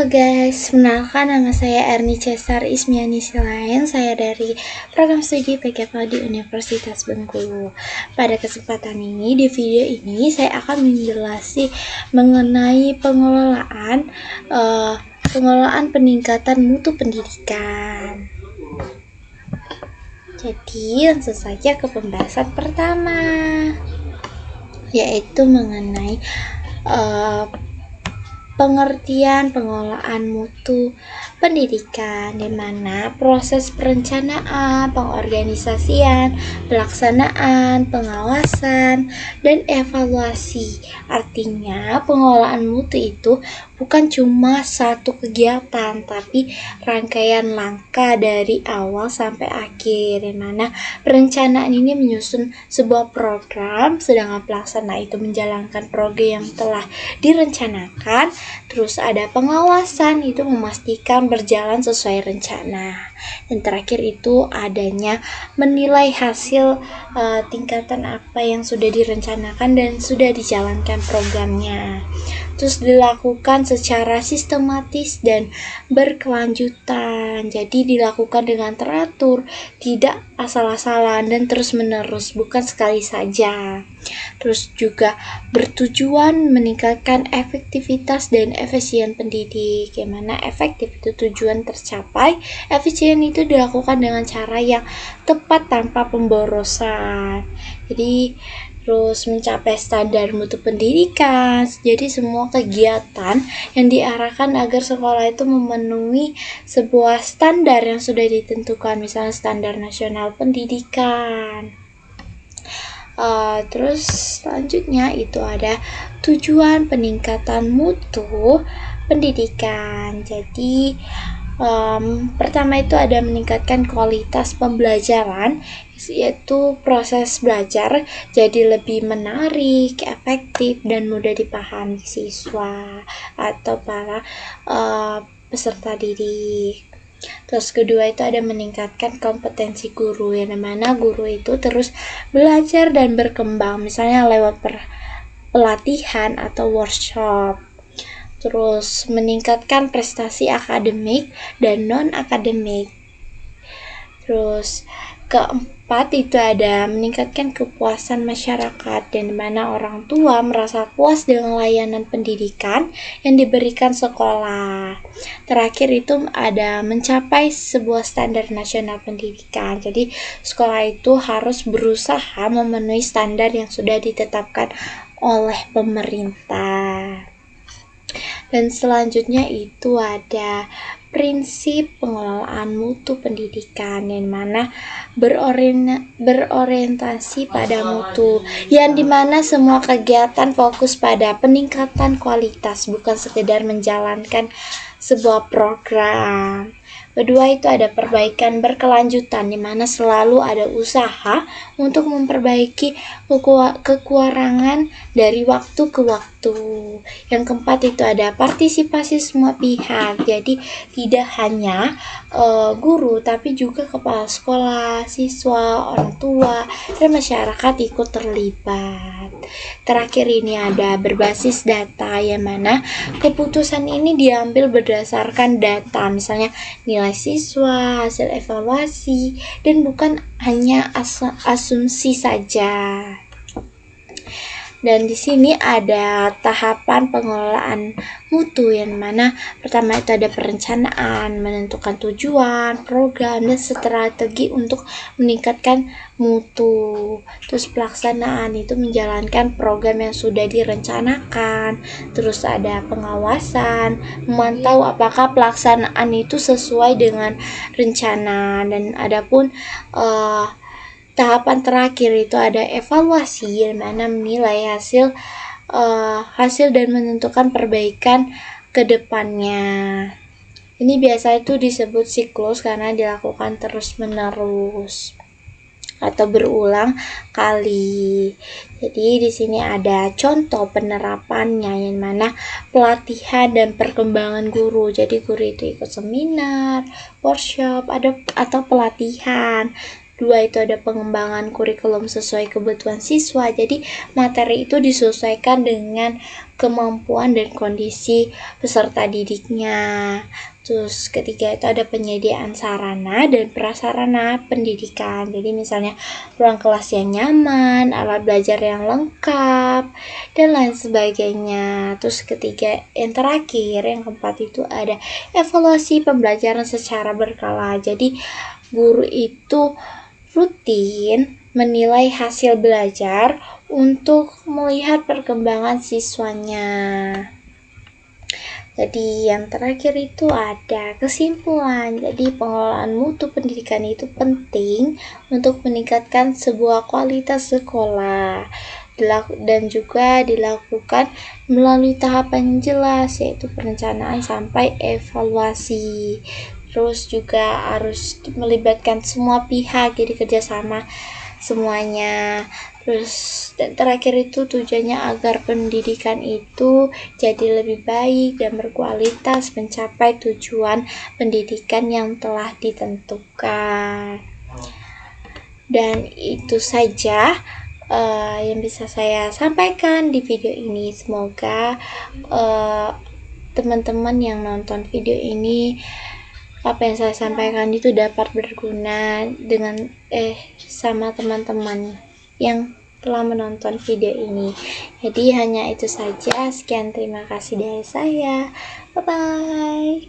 Halo guys, kenalkan nama saya Erni Cesar Ismiani Silain. Saya dari program studi PKP di Universitas Bengkulu. Pada kesempatan ini, di video ini saya akan menjelaskan mengenai pengelolaan peningkatan mutu pendidikan. Jadi langsung saja ke pembahasan pertama, yaitu mengenai pengertian pengelolaan mutu pendidikan, di mana proses perencanaan, pengorganisasian, pelaksanaan, pengawasan, dan evaluasi. Artinya, pengelolaan mutu itu bukan cuma satu kegiatan, tapi rangkaian langkah dari awal sampai akhir, di mana perencanaan ini menyusun sebuah program, sedangkan pelaksana itu menjalankan program yang telah direncanakan. Terus ada pengawasan, itu memastikan berjalan sesuai rencana. Dan terakhir itu adanya menilai hasil tingkatan apa yang sudah direncanakan dan sudah dijalankan programnya. Terus dilakukan secara sistematis dan berkelanjutan. Jadi dilakukan dengan teratur, tidak asal-asalan dan terus-menerus, bukan sekali saja. Terus juga bertujuan meningkatkan efektivitas dan efisien pendidik. Yang mana efektif itu tujuan tercapai, efisien itu dilakukan dengan cara yang tepat tanpa pemborosan. Jadi terus mencapai standar mutu pendidikan. Jadi semua kegiatan yang diarahkan agar sekolah itu memenuhi sebuah standar yang sudah ditentukan, misalnya standar nasional pendidikan. Terus selanjutnya itu ada tujuan peningkatan mutu pendidikan. Jadi pertama itu ada meningkatkan kualitas pembelajaran, yaitu proses belajar jadi lebih menarik, efektif, dan mudah dipahami siswa atau para peserta didik. Terus kedua itu ada meningkatkan kompetensi guru, yang dimana guru itu terus belajar dan berkembang, misalnya lewat pelatihan atau workshop. Terus meningkatkan prestasi akademik dan non-akademik. Terus keempat itu ada meningkatkan kepuasan masyarakat, dan dimana orang tua merasa puas dengan layanan pendidikan yang diberikan sekolah. Terakhir itu ada mencapai sebuah standar nasional pendidikan. Jadi sekolah itu harus berusaha memenuhi standar yang sudah ditetapkan oleh pemerintah. Dan selanjutnya itu ada prinsip pengelolaan mutu pendidikan, yang mana berorientasi pada mutu, yang dimana semua kegiatan fokus pada peningkatan kualitas, bukan sekedar menjalankan sebuah program. Kedua itu ada perbaikan berkelanjutan, di mana selalu ada usaha untuk memperbaiki kekurangan dari waktu ke waktu. Yang keempat itu ada partisipasi semua pihak, jadi tidak hanya guru, tapi juga kepala sekolah, siswa, orang tua, dan masyarakat ikut terlibat. Terakhir ini ada berbasis data, yang mana keputusan ini diambil berdasarkan data, misalnya nilai siswa, hasil evaluasi, dan bukan hanya asumsi saja. Dan di sini ada tahapan pengelolaan mutu, yang mana pertama itu ada perencanaan, menentukan tujuan, program, dan strategi untuk meningkatkan mutu. Terus pelaksanaan itu menjalankan program yang sudah direncanakan. Terus ada pengawasan, memantau apakah pelaksanaan itu sesuai dengan rencana. Dan adapun tahapan terakhir itu ada evaluasi, yang mana menilai hasil dan menentukan perbaikan ke depannya. Ini biasa itu disebut siklus karena dilakukan terus-menerus atau berulang kali. Jadi di sini ada contoh penerapannya, yang mana pelatihan dan perkembangan guru. Jadi guru itu ikut seminar, workshop, atau pelatihan. Dua itu ada pengembangan kurikulum sesuai kebutuhan siswa. Jadi materi itu disesuaikan dengan kemampuan dan kondisi peserta didiknya. Terus ketiga itu ada penyediaan sarana dan prasarana pendidikan. Jadi misalnya ruang kelas yang nyaman, alat belajar yang lengkap, dan lain sebagainya. Terus ketiga, yang terakhir, yang keempat itu ada evaluasi pembelajaran secara berkala. Jadi guru itu rutin menilai hasil belajar untuk melihat perkembangan siswanya. Jadi yang terakhir itu ada kesimpulan. Jadi pengelolaan mutu pendidikan itu penting untuk meningkatkan sebuah kualitas sekolah dan juga dilakukan melalui tahapan jelas, yaitu perencanaan sampai evaluasi. Terus juga harus melibatkan semua pihak, jadi kerjasama semuanya. Terus dan terakhir itu tujuannya agar pendidikan itu jadi lebih baik dan berkualitas mencapai tujuan pendidikan yang telah ditentukan. Dan itu saja yang bisa saya sampaikan di video ini. Semoga teman-teman yang nonton video ini, apa yang saya sampaikan itu dapat berguna dengan sama teman-teman yang telah menonton video ini. Jadi hanya itu saja. Sekian, terima kasih dari saya. Bye bye.